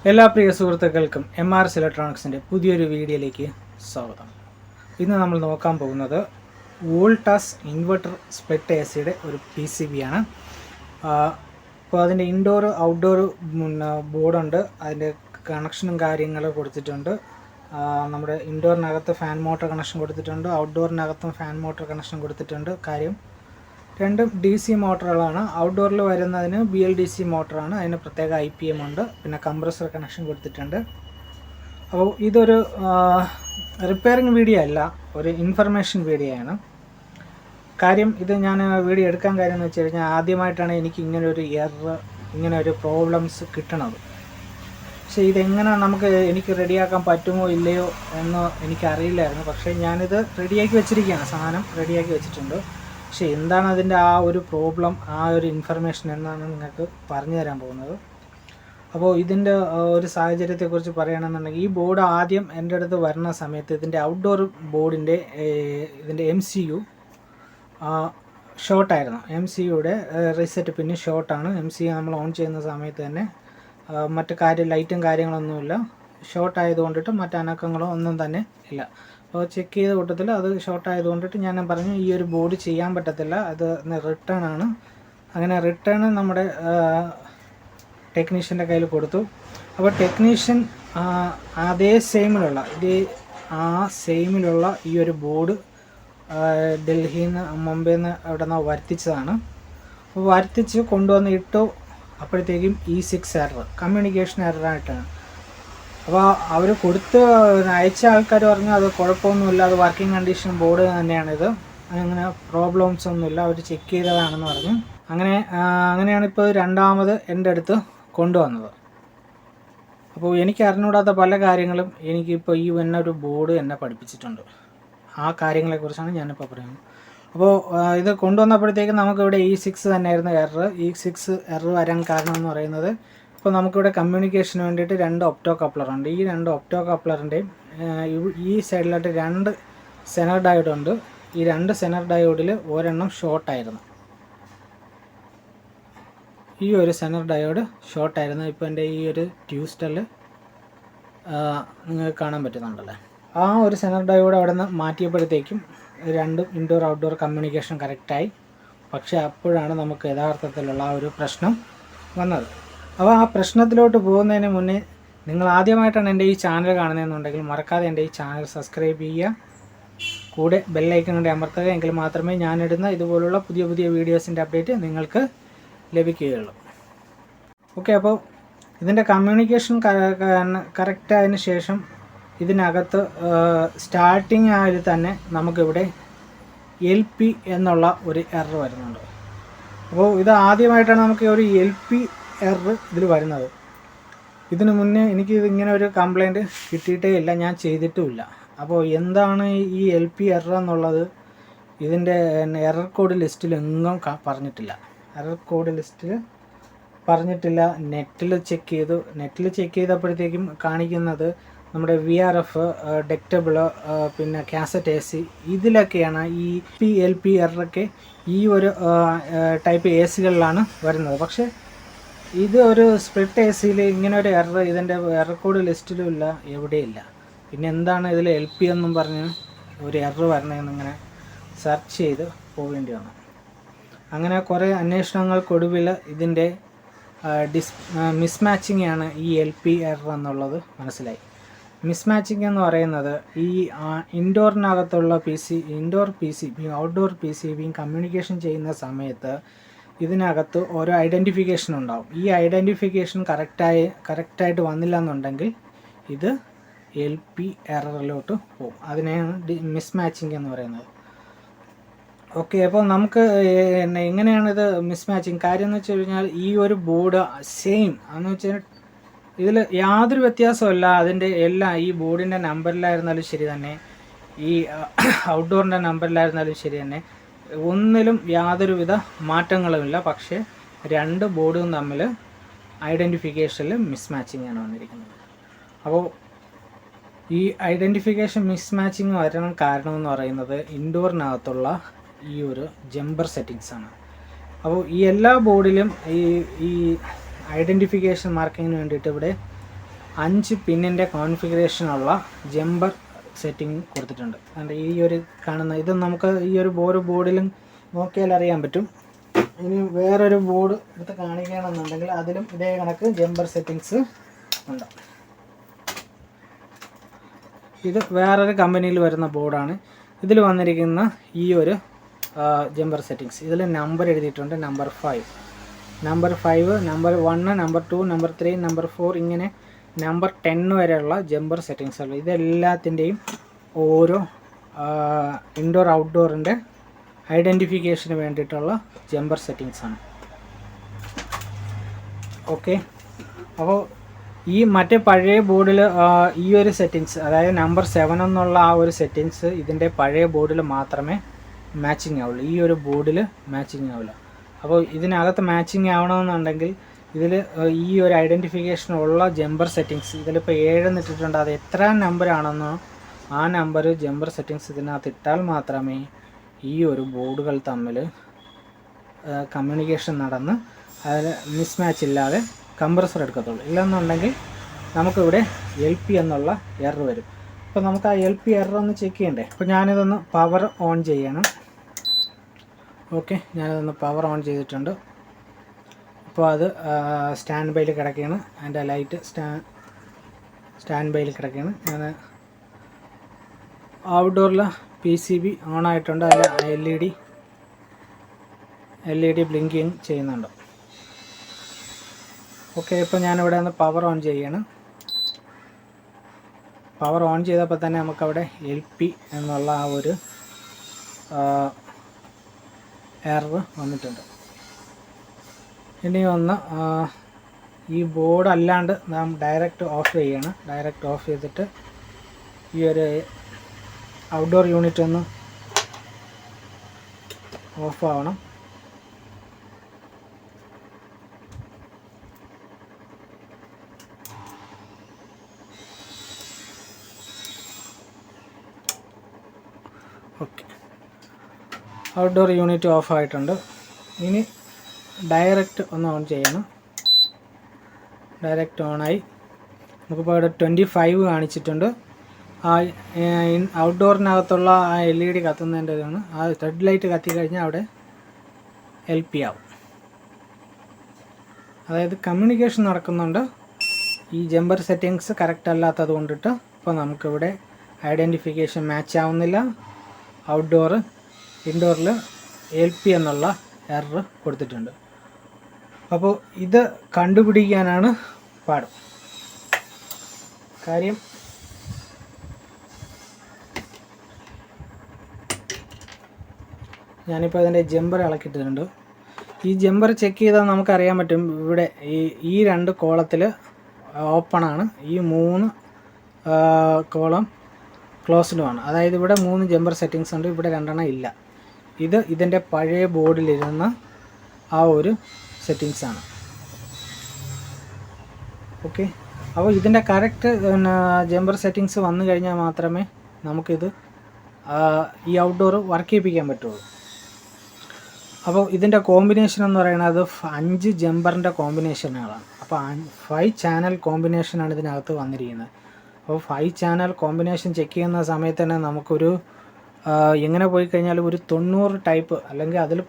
എല്ലാ പ്രിയ സുഹൃത്തുക്കൾക്കും MRS ഇലക്ട്രോണിക്സിൻ്റെ പുതിയൊരു വീഡിയോയിലേക്ക് സ്വാഗതം. ഇന്ന് നമ്മൾ നോക്കാൻ പോകുന്നത് വോൾട്ടാസ് ഇൻവെർട്ടർ സ്പ്ലിറ്റ് AC ഒരു PCB ആണ്. അപ്പോൾ അതിൻ്റെ ഇൻഡോർ ഔട്ട്ഡോർ ബോർഡുണ്ട്, അതിൻ്റെ കണക്ഷനും കാര്യങ്ങളും കൊടുത്തിട്ടുണ്ട്. നമ്മുടെ ഇൻഡോറിനകത്ത് ഫാൻ മോട്ടോർ കണക്ഷൻ കൊടുത്തിട്ടുണ്ട്, ഔട്ട്ഡോറിനകത്തും ഫാൻ മോട്ടോർ കണക്ഷൻ കൊടുത്തിട്ടുണ്ട്. കാര്യം രണ്ടും DC മോട്ടറുകളാണ്. ഔട്ട്ഡോറിൽ വരുന്നതിന് BLDC മോട്ടറാണ്, അതിന് പ്രത്യേക IPM ഉണ്ട്, പിന്നെ കംപ്രസർ കണക്ഷൻ കൊടുത്തിട്ടുണ്ട്. അപ്പോൾ ഇതൊരു റിപ്പയറിങ് വീഡിയോ അല്ല, ഒരു ഇൻഫർമേഷൻ വീഡിയോ ആണ്. കാര്യം ഇത് ഞാൻ വീഡിയോ എടുക്കാൻ കാര്യം എന്ന് വെച്ച് കഴിഞ്ഞാൽ ആദ്യമായിട്ടാണ് എനിക്ക് ഇങ്ങനെ ഒരു പ്രോബ്ലംസ് കിട്ടണത്. പക്ഷേ ഇതെങ്ങനെ എനിക്ക് റെഡിയാക്കാൻ പറ്റുമോ ഇല്ലയോ എന്ന് എനിക്കറിയില്ലായിരുന്നു. പക്ഷേ ഞാനിത് റെഡിയാക്കി വെച്ചിരിക്കുകയാണ്, സാധനം റെഡിയാക്കി വെച്ചിട്ടുണ്ട്. പക്ഷേ എന്താണ് അതിൻ്റെ ആ ഒരു പ്രോബ്ലം, ആ ഒരു ഇൻഫർമേഷൻ എന്നാണ് നിങ്ങൾക്ക് പറഞ്ഞു തരാൻ പോകുന്നത്. അപ്പോൾ ഇതിൻ്റെ ഒരു സാഹചര്യത്തെക്കുറിച്ച് പറയുകയാണെന്നുണ്ടെങ്കിൽ, ഈ ബോർഡ് ആദ്യം എൻ്റെ അടുത്ത് വരുന്ന സമയത്ത് ഇതിൻ്റെ ഔട്ട്ഡോർ ബോർഡിൻ്റെ ഇതിൻ്റെ MCU ഷോർട്ടായിരുന്നു. MCUയുടെ റീസെറ്റ് പിന്ന് ഷോർട്ടാണ്. MCU നമ്മൾ ഓൺ ചെയ്യുന്ന സമയത്ത് തന്നെ മറ്റ് ലൈറ്റും കാര്യങ്ങളൊന്നുമില്ല. ഷോർട്ട് ആയതുകൊണ്ടിട്ട് മറ്റ് അനക്കങ്ങളോ ഒന്നും തന്നെ ഇല്ല. അപ്പോൾ ചെക്ക് ചെയ്ത കൂട്ടത്തിൽ അത് ഷോർട്ട് ആയതുകൊണ്ടിട്ട് ഞാൻ പറഞ്ഞു ഈ ഒരു ബോർഡ് ചെയ്യാൻ പറ്റത്തില്ല, അത് റിട്ടേൺ ആണ്. അങ്ങനെ റിട്ടേൺ നമ്മുടെ ടെക്നീഷ്യൻ്റെ കയ്യിൽ കൊടുത്തു. അപ്പോൾ ടെക്നീഷ്യൻ അതേ സെയിമിലുള്ള ഈ ഒരു ബോർഡ് ഡൽഹിയിൽ നിന്ന് മുംബൈയിൽ നിന്ന് അവിടെ നിന്ന് വരുത്തിച്ചതാണ്. അപ്പോൾ വരുത്തിച്ച് കൊണ്ടുവന്ന് ഇട്ടു. അപ്പോഴത്തേക്കും E6 എറർ, കമ്മ്യൂണിക്കേഷൻ എററായിട്ടാണ്. അപ്പോൾ അവർ അയച്ച ആൾക്കാർ പറഞ്ഞു അത് കുഴപ്പമൊന്നുമില്ല, അത് വർക്കിംഗ് കണ്ടീഷൻ ബോർഡ് തന്നെയാണിത്, അങ്ങനെ പ്രോബ്ലംസ് ഒന്നുമില്ല, അവർ ചെക്ക് ചെയ്തതാണെന്ന് പറഞ്ഞു. അങ്ങനെയാണ് ഇപ്പോൾ രണ്ടാമത് എൻ്റെ അടുത്ത് കൊണ്ടുവന്നത്. അപ്പോൾ എനിക്ക് അറിഞ്ഞുകൂടാത്ത പല കാര്യങ്ങളും എനിക്കിപ്പോൾ ഈ ഒരു ബോർഡ് എന്നെ പഠിപ്പിച്ചിട്ടുണ്ട്. ആ കാര്യങ്ങളെക്കുറിച്ചാണ് ഞാനിപ്പോൾ പറയുന്നത്. അപ്പോൾ ഇത് കൊണ്ടുവന്നപ്പോഴത്തേക്കും നമുക്കിവിടെ E6 തന്നെയായിരുന്നു എറർ. E6 എറർ വരാൻ കാരണം എന്ന് പറയുന്നത്, ഇപ്പോൾ നമുക്കിവിടെ കമ്മ്യൂണിക്കേഷന് വേണ്ടിയിട്ട് 2 ഒപ്റ്റോ കപ്ലറുണ്ട്. ഈ 2 ഒപ്റ്റോ കപ്ലറിൻ്റെയും ഈ സൈഡിലായിട്ട് 2 സെനർ ഡയോഡുണ്ട്. ഈ 2 സെനർ ഡയോഡിൽ ഒരെണ്ണം ഷോർട്ടായിരുന്നു. ഈ ഒരു സെനർ ഡയോഡ് ഷോർട്ടായിരുന്നു. ഇപ്പോൾ എൻ്റെ ഈ ഒരു ട്യൂസ്റ്ററിൽ നിങ്ങൾക്ക് കാണാൻ പറ്റുന്നുണ്ടല്ലേ. ആ ഒരു സെനർ ഡയോഡ് അവിടെ നിന്ന് മാറ്റിയപ്പോഴത്തേക്കും 2 ഇൻഡോർ ഔട്ട്ഡോർ കമ്മ്യൂണിക്കേഷൻ കറക്റ്റായി. പക്ഷേ അപ്പോഴാണ് നമുക്ക് യഥാർത്ഥത്തിലുള്ള ആ ഒരു പ്രശ്നം വന്നത്. അപ്പോൾ ആ പ്രശ്നത്തിലോട്ട് പോകുന്നതിന് മുന്നേ നിങ്ങൾ ആദ്യമായിട്ടാണ് എൻ്റെ ഈ ചാനൽ കാണുന്നതെന്നുണ്ടെങ്കിൽ മറക്കാതെ എൻ്റെ ഈ ചാനൽ സബ്സ്ക്രൈബ് ചെയ്യുക, കൂടെ ബെല്ലൈക്കൺ കൊണ്ട് അമർത്തുക. എങ്കിൽ മാത്രമേ ഞാനിടുന്ന ഇതുപോലുള്ള പുതിയ പുതിയ വീഡിയോസിൻ്റെ അപ്ഡേറ്റ് നിങ്ങൾക്ക് ലഭിക്കുകയുള്ളൂ. ഓക്കെ, അപ്പോൾ ഇതിൻ്റെ കമ്മ്യൂണിക്കേഷൻ കറക്റ്റ് ആയതിനു ശേഷം ഇതിനകത്ത് സ്റ്റാർട്ടിങ് ആയത് തന്നെ നമുക്കിവിടെ LP എന്നുള്ള ഒരു എറർ വരുന്നുണ്ട്. അപ്പോൾ ഇത് ആദ്യമായിട്ടാണ് നമുക്ക് ഒരു LP എറർ ഇതിൽ വരുന്നത്. ഇതിനു മുന്നേ എനിക്ക് ഇങ്ങനെ ഒരു കംപ്ലൈൻറ്റ് കിട്ടിയിട്ടേ ഇല്ല, ഞാൻ ചെയ്തിട്ടുമില്ല. അപ്പോൾ എന്താണ് ഈ LP എറർ എന്നുള്ളത് ഇതിൻ്റെ എറർ കോഡ് ലിസ്റ്റിൽ എങ്ങും പറഞ്ഞിട്ടില്ല. എറർ കോഡ് ലിസ്റ്റിൽ പറഞ്ഞിട്ടില്ല. നെറ്റിൽ ചെക്ക് ചെയ്തപ്പോഴത്തേക്കും കാണിക്കുന്നത് നമ്മുടെ VRF, ഡെക്റ്റബിൾ, പിന്നെ കാസറ്റ് AC, ഇതിലൊക്കെയാണ് ഈ LP എററൊക്കെ ഈ ഒരു ടൈപ്പ് ACകളിലാണ് വരുന്നത്. പക്ഷേ ഇത് ഒരു സ്പ്ലിറ്റ് ACയിൽ ഇങ്ങനെ ഒരു എറർ ഇതിൻ്റെ എറർ കോഡ് ലിസ്റ്റിലും ഇല്ല, എവിടെയില്ല. പിന്നെ എന്താണ് ഇതിൽ LP എന്നും പറഞ്ഞ് ഒരു എറർ വരണമെന്നിങ്ങനെ സെർച്ച് ചെയ്ത് പോകേണ്ടി വന്നു. അങ്ങനെ കുറേ അന്വേഷണങ്ങൾക്കൊടുവിൽ ഇതിൻ്റെ മിസ്മാച്ചിങ് ആണ് ഈ LP എറർ എന്നുള്ളത് മനസ്സിലായി. മിസ്മാച്ചിങ് എന്ന് പറയുന്നത് ഈ ഇൻഡോറിനകത്തുള്ള ഇൻഡോർ PCB ഔട്ട്ഡോർ PCBയും കമ്മ്യൂണിക്കേഷൻ ചെയ്യുന്ന സമയത്ത് ഇതിനകത്ത് ഓരോ ഐഡൻറ്റിഫിക്കേഷൻ ഉണ്ടാവും. ഈ ഐഡൻറ്റിഫിക്കേഷൻ കറക്റ്റായിട്ട് വന്നില്ല എന്നുണ്ടെങ്കിൽ ഇത് LP എററിലോട്ട് പോകും. അതിനെയാണ് മിസ്മാച്ചിങ് എന്ന് പറയുന്നത്. ഓക്കെ, അപ്പോൾ നമുക്ക് എങ്ങനെയാണ് ഇത് മിസ്മാച്ചിങ് കാര്യം എന്ന് വെച്ച് കഴിഞ്ഞാൽ, ഈ ഒരു ബോർഡ് സെയിം എന്ന് വെച്ചാൽ ഇതിൽ യാതൊരു വ്യത്യാസമല്ല. അതിൻ്റെ ഈ ബോർഡിൻ്റെ നമ്പറിലായിരുന്നാലും ശരി തന്നെ, ഈ ഔട്ട്ഡോറിൻ്റെ നമ്പറിലായിരുന്നാലും ശരി തന്നെ, ഒന്നിലും യാതൊരുവിധ മാറ്റങ്ങളുമില്ല. പക്ഷേ 2 ബോർഡും തമ്മിൽ ഐഡൻറ്റിഫിക്കേഷനിൽ മിസ്മാച്ചിങ് ആണ് വന്നിരിക്കുന്നത്. അപ്പോൾ ഈ ഐഡൻറ്റിഫിക്കേഷൻ മിസ്മാച്ചിങ് വരാൻ കാരണമെന്ന് പറയുന്നത് ഇൻഡോറിനകത്തുള്ള ഈ ഒരു ജമ്പർ സെറ്റിങ്സാണ്. അപ്പോൾ ഈ എല്ലാ ബോർഡിലും ഈ ഐഡൻറ്റിഫിക്കേഷൻ മാർക്കിങ്ങിന് വേണ്ടിയിട്ട് ഇവിടെ 5 പിന്നിൻ്റെ കോൺഫിഗറേഷനുള്ള ജമ്പർ സെറ്റിംഗ് കൊടുത്തിട്ടുണ്ട്. അതുകൊണ്ട് ഈ ഒരു കാണുന്ന ഇത് നമുക്ക് ഈ ഒരു ബോർഡിലും നോക്കിയാൽ അറിയാൻ പറ്റും. ഇനി വേറൊരു ബോർഡ് എടുത്ത് കാണിക്കുകയാണെന്നുണ്ടെങ്കിൽ അതിലും ഇതേ കണക്ക് ജമ്പർ സെറ്റിങ്സ് ഉണ്ട്. ഇത് വേറൊരു കമ്പനിയിൽ വരുന്ന ബോർഡാണ്. ഇതിൽ വന്നിരിക്കുന്ന ഈ ഒരു ജമ്പർ സെറ്റിങ്സ് ഇതിൽ നമ്പർ എഴുതിയിട്ടുണ്ട്. Number 5, number 1, number 2, number 3, number 4 ഇങ്ങനെ നമ്പർ 10 വരെയുള്ള ജമ്പർ സെറ്റിങ്സ് ഉള്ളത്. ഇതെല്ലാത്തിൻ്റെയും ഓരോ ഇൻഡോർ ഔട്ട്ഡോറിൻ്റെ ഐഡൻറ്റിഫിക്കേഷന് വേണ്ടിയിട്ടുള്ള ജമ്പർ സെറ്റിങ്സാണ്. ഓക്കെ, അപ്പോൾ ഈ മറ്റേ പഴയ ബോർഡിൽ ഈ ഒരു സെറ്റിങ്സ്, അതായത് നമ്പർ 7 എന്നുള്ള ആ ഒരു സെറ്റിങ്സ് ഇതിൻ്റെ പഴയ ബോർഡിൽ മാത്രമേ മാച്ചിങ് ആവുള്ളൂ. ഈ ഒരു ബോർഡിൽ മാച്ചിങ് ആവില്ല. അപ്പോൾ ഇതിനകത്ത് മാച്ചിങ് ആവണമെന്നുണ്ടെങ്കിൽ ഇതിൽ ഈ ഒരു ഐഡൻറ്റിഫിക്കേഷനുള്ള ജമ്പർ സെറ്റിങ്സ് ഇതിലിപ്പോൾ 7 എന്നിട്ടിട്ടുണ്ട്. അത് എത്ര നമ്പറാണെന്നോ ആ നമ്പർ ജമ്പർ സെറ്റിങ്സ് ഇതിനകത്ത് ഇട്ടാൽ മാത്രമേ ഈ ഒരു ബോർഡുകൾ തമ്മിൽ കമ്മ്യൂണിക്കേഷൻ നടന്ന് അതിൽ മിസ്മാച്ച് ഇല്ലാതെ കംപ്രസർ എടുക്കത്തുള്ളൂ. ഇല്ലെന്നുണ്ടെങ്കിൽ നമുക്കിവിടെ LP എന്നുള്ള എറർ വരും. അപ്പോൾ നമുക്ക് ആ LP എറർ ഒന്ന് ചെക്ക് ചെയ്യണ്ടേ. അപ്പോൾ ഞാനിതൊന്ന് പവർ ഓൺ ചെയ്യണം. ഓക്കെ, ഞാനിതൊന്ന് പവർ ഓൺ ചെയ്തിട്ടുണ്ട്. അപ്പോൾ അത് സ്റ്റാൻഡ് ബൈയിൽ കിടക്കുകയാണ്. അതിൻ്റെ ലൈറ്റ് സ്റ്റാൻഡ് ബൈയിൽ കിടക്കുകയാണ്. ഞാൻ ഔട്ട്ഡോറിൽ PCB ഓൺ ആയിട്ടുണ്ട്. അതിൽ LED ബ്ലിങ്കിങ് ചെയ്യുന്നുണ്ട്. ഓക്കെ, ഇപ്പോൾ ഞാനിവിടെ ഒന്ന് പവർ ഓൺ ചെയ്യാണ്. പവർ ഓൺ ചെയ്തപ്പോൾ തന്നെ നമുക്കവിടെ LP എന്നുള്ള ആ ഒരു എറർ വന്നിട്ടുണ്ട്. ഇനി ഒന്ന് ഈ ബോർഡ് അല്ലാണ്ട് നാം ഡയറക്റ്റ് ഓഫ് ചെയ്യണം. ഡയറക്റ്റ് ഓഫ് ചെയ്തിട്ട് ഈ ഒരു ഔട്ട്ഡോർ യൂണിറ്റ് ഒന്ന് ഓഫ് ആവണം. ഓക്കെ, ഔട്ട്ഡോർ യൂണിറ്റ് ഓഫ് ആയിട്ടുണ്ട്. ഇനി ഡയറക്റ്റ് ഒന്ന് ഓൺ ചെയ്യണം. ഡയറക്റ്റ് ഓണായി. നമുക്കിപ്പോൾ ഇവിടെ 25 കാണിച്ചിട്ടുണ്ട്. ആ ഔട്ട്ഡോറിനകത്തുള്ള ആ LED കത്തുന്നതിൻ്റെ ഇതാണ്. ആ റെഡ് ലൈറ്റ് കത്തി കഴിഞ്ഞാൽ അവിടെ LP ആവും. അതായത് കമ്മ്യൂണിക്കേഷൻ നടക്കുന്നുണ്ട്. ഈ ജമ്പർ സെറ്റിങ്സ് കറക്റ്റ് അല്ലാത്തത് കൊണ്ടിട്ട് ഇപ്പോൾ നമുക്കിവിടെ ഐഡൻറ്റിഫിക്കേഷൻ മാച്ച് ആവുന്നില്ല. ഇൻഡോറിൽ LP എന്നുള്ള എറർ കൊടുത്തിട്ടുണ്ട്. അപ്പോൾ ഇത് കണ്ടുപിടിക്കാനാണ് പാട്. കാര്യം ഞാനിപ്പോൾ അതിൻ്റെ ജമ്പർ ഇളക്കിയിട്ടുണ്ട്. ഈ ജമ്പർ ചെക്ക് ചെയ്താൽ നമുക്കറിയാൻ പറ്റും. ഇവിടെ ഈ 2 കോളത്തിൽ ഓപ്പണാണ്, ഈ 3 കോളം ക്ലോസ്ഡുമാണ്. അതായത് ഇവിടെ 3 ജമ്പർ സെറ്റിങ്സ് ഉണ്ട്, ഇവിടെ 2 ഇല്ല. ഇത് ഇതിൻ്റെ പഴയ ബോർഡിലിരുന്ന ആ ഒരു സെറ്റിങ്സാണ്. ഓക്കെ, അപ്പോൾ ഇതിൻ്റെ കറക്റ്റ് ജമ്പർ സെറ്റിങ്സ് വന്നു കഴിഞ്ഞാൽ മാത്രമേ നമുക്കിത് ഈ ഔട്ട്ഡോർ വർക്ക് ചെയ്യിപ്പിക്കാൻ പറ്റുള്ളൂ. അപ്പോൾ ഇതിൻ്റെ കോമ്പിനേഷൻ എന്ന് പറയുന്നത് 5 ജമ്പറിൻ്റെ കോമ്പിനേഷനുകളാണ്. അപ്പോൾ 5 ചാനൽ കോമ്പിനേഷനാണ് ഇതിനകത്ത് വന്നിരിക്കുന്നത്. അപ്പോൾ 5 ചാനൽ കോമ്പിനേഷൻ ചെക്ക് ചെയ്യുന്ന സമയത്ത് തന്നെ നമുക്കൊരു എങ്ങനെ പോയി കഴിഞ്ഞാലും ഒരു 90 ടൈപ്പ് അല്ലെങ്കിൽ അതിൽ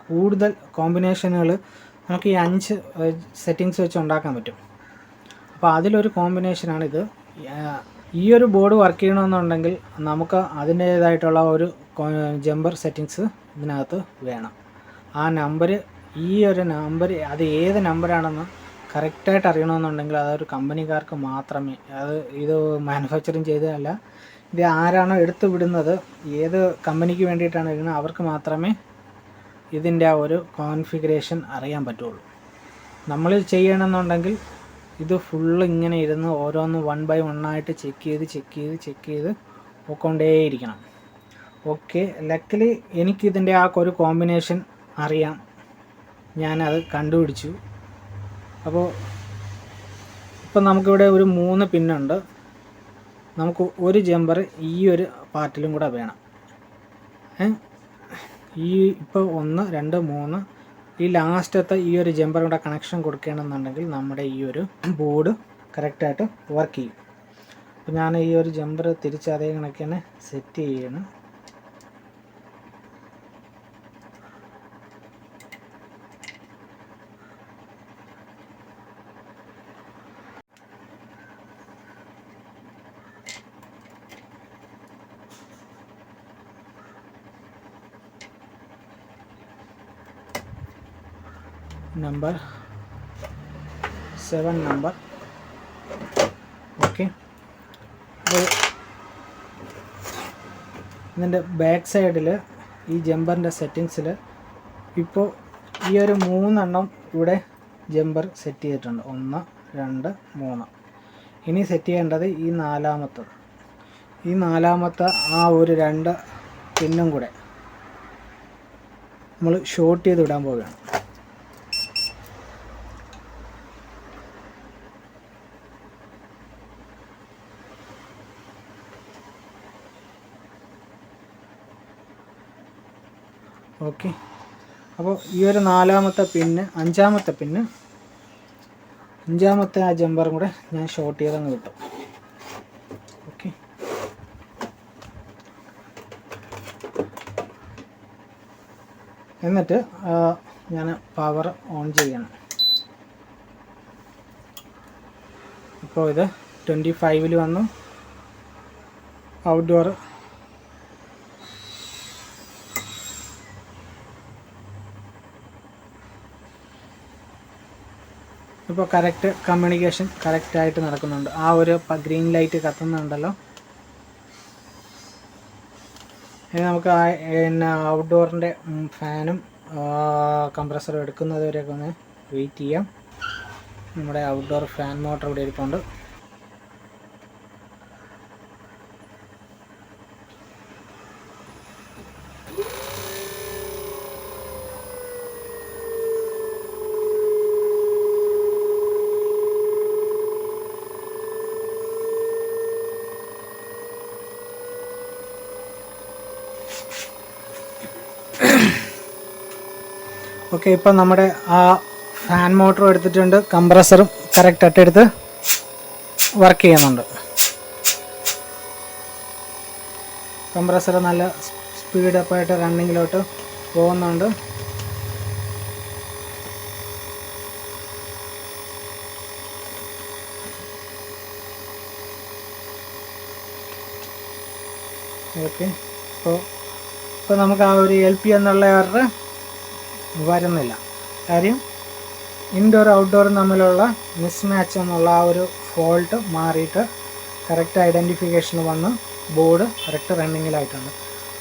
കൂടുതൽ കോമ്പിനേഷനുകൾ നമുക്ക് ഈ 5 സെറ്റിങ്സ് വെച്ച് ഉണ്ടാക്കാൻ പറ്റും. അപ്പോൾ അതിലൊരു കോമ്പിനേഷനാണിത്. ഈ ഒരു ബോർഡ് വർക്ക് ചെയ്യണമെന്നുണ്ടെങ്കിൽ നമുക്ക് അതിൻ്റേതായിട്ടുള്ള ഒരു ജമ്പർ സെറ്റിങ്സ് ഇതിനകത്ത് വേണം. ആ നമ്പർ, ഈ ഒരു നമ്പർ അത് ഏത് നമ്പറാണെന്ന് കറക്റ്റായിട്ട് അറിയണമെന്നുണ്ടെങ്കിൽ അതൊരു കമ്പനിക്കാർക്ക് മാത്രമേ, ഇത് മാനുഫാക്ചറിങ് ചെയ്തതല്ല, ഇത് ആരാണോ എടുത്തു വിടുന്നത്, ഏത് കമ്പനിക്ക് വേണ്ടിയിട്ടാണ് ഇടുന്നത്, അവർക്ക് മാത്രമേ ഇതിൻ്റെ ആ ഒരു കോൺഫിഗറേഷൻ അറിയാൻ പറ്റുള്ളൂ. നമ്മൾ ചെയ്യണമെന്നുണ്ടെങ്കിൽ ഇത് ഫുള്ള് ഇങ്ങനെ ഇരുന്ന് ഓരോന്ന് 1 by 1 ആയിട്ട് ചെക്ക് ചെയ്ത് പോയിക്കൊണ്ടേയിരിക്കണം. ഓക്കെ, ലക്കിലി എനിക്കിതിൻ്റെ ആ ഒരു കോമ്പിനേഷൻ അറിയാം, ഞാനത് കണ്ടുപിടിച്ചു. അപ്പോൾ ഇപ്പം നമുക്കിവിടെ ഒരു 3 പിന്നുണ്ട്. നമുക്ക് ഒരു ജമ്പർ ഈ ഒരു പാർട്ടിലും കൂടെ വേണം. ഈ ഇപ്പോൾ 1, 2, 3 ഈ ലാസ്റ്റത്തെ ഈ ഒരു ജമ്പർ കൂടെ കണക്ഷൻ കൊടുക്കുകയാണെന്നുണ്ടെങ്കിൽ നമ്മുടെ ഈ ഒരു ബോർഡ് കറക്റ്റായിട്ട് വർക്ക് ചെയ്യും. അപ്പോൾ ഞാൻ ഈ ഒരു ജമ്പർ തിരിച്ച് അതേ കണക്ക് തന്നെ സെറ്റ് ചെയ്യണം. Number 7 number. ഓക്കെ, ഇതിൻ്റെ ബാക്ക് സൈഡിൽ ഈ ജമ്പറിൻ്റെ സെറ്റിങ്സിൽ ഇപ്പോൾ ഈ ഒരു 3 എണ്ണം ഇവിടെ ജമ്പർ സെറ്റ് ചെയ്തിട്ടുണ്ട്. 1 2 3. ഇനി സെറ്റ് ചെയ്യേണ്ടത് ഈ നാലാമത്തെ ആ ഒരു 2 പിന്നും കൂടെ നമ്മൾ ഷോർട്ട് ചെയ്ത് വിടാൻ പോവുകയാണ്. ഓക്കെ, അപ്പോൾ ഈ ഒരു 4-ാമത്തെ പിന്ന് 5-ാമത്തെ പിന്ന് 5-ാമത്തെ ആ ജമ്പറും കൂടെ ഞാൻ ഷോർട്ട് ചെയ്തങ്ങ് കിട്ടും. ഓക്കെ, എന്നിട്ട് ഞാൻ പവർ ഓൺ ചെയ്യണം. ഇപ്പോൾ ഇത് 25-ൽ വന്നു. ഔട്ട്ഡോർ ഇപ്പോൾ കറക്റ്റ് കമ്മ്യൂണിക്കേഷൻ കറക്റ്റായിട്ട് നടക്കുന്നുണ്ട്. ആ ഒരു ഗ്രീൻ ലൈറ്റ് കത്തുന്നുണ്ടല്ലോ. ഇനി നമുക്ക് പിന്നെ ഔട്ട്ഡോറിൻ്റെ ഫാനും കംപ്രസറും എടുക്കുന്നത് വരെയൊക്കെ ഒന്ന് വെയിറ്റ് ചെയ്യാം. നമ്മുടെ ഔട്ട്ഡോർ ഫാൻ മോട്ടർ ഇവിടെ ഇരിപ്പുണ്ട്. ഓക്കെ, ഇപ്പം നമ്മുടെ ആ ഫാൻ മോട്ടറും എടുത്തിട്ടുണ്ട്, കംപ്രസറും കറക്റ്റായിട്ട് എടുത്ത് വർക്ക് ചെയ്യുന്നുണ്ട്. കംപ്രസർ നല്ല സ്പീഡപ്പായിട്ട് റണ്ണിങ്ങിലോട്ട് പോകുന്നുണ്ട്. ഓക്കെ, ഇപ്പോൾ നമുക്ക് ആ ഒരു LP എന്നുള്ള എറർ വരുന്നില്ല. കാര്യം ഇൻഡോർ ഔട്ട്ഡോറും തമ്മിലുള്ള മിസ്മാച്ച് എന്നുള്ള ആ ഒരു ഫോൾട്ട് മാറിയിട്ട് കറക്റ്റ് ഐഡൻറ്റിഫിക്കേഷൻ വന്ന് ബോർഡ് കറക്റ്റ് റണ്ണിങ്ങിലായിട്ടുണ്ട്.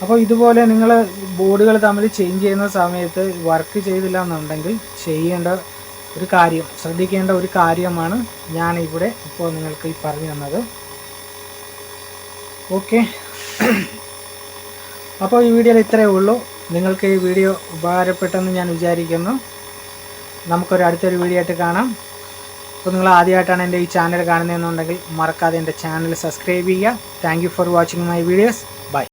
അപ്പോൾ ഇതുപോലെ നിങ്ങൾ ബോർഡുകൾ തമ്മിൽ ചേഞ്ച് ചെയ്യുന്ന സമയത്ത് വർക്ക് ചെയ്തില്ല എന്നുണ്ടെങ്കിൽ ചെയ്യേണ്ട ഒരു കാര്യം, ശ്രദ്ധിക്കേണ്ട ഒരു കാര്യമാണ് ഞാൻ ഇവിടെ ഇപ്പോൾ നിങ്ങൾക്ക് ഈ പറഞ്ഞു തന്നത്. ഓക്കെ, അപ്പോൾ ഈ വീഡിയോയിൽ ഇത്രയേ ഉള്ളൂ. നിങ്ങൾക്ക് ഈ വീഡിയോ ഉപകാരപ്പെട്ടെന്ന് ഞാൻ വിചാരിക്കുന്നു. നമുക്കൊരു അടുത്തൊരു വീഡിയോ ആയിട്ട് കാണാം. അപ്പോൾ നിങ്ങൾ ആദ്യമായിട്ടാണ് എൻ്റെ ഈ ചാനൽ കാണുന്നതെന്നുണ്ടെങ്കിൽ മറക്കാതെ എൻ്റെ ചാനൽ സബ്സ്ക്രൈബ് ചെയ്യുക. Thank you for watching my videos. By.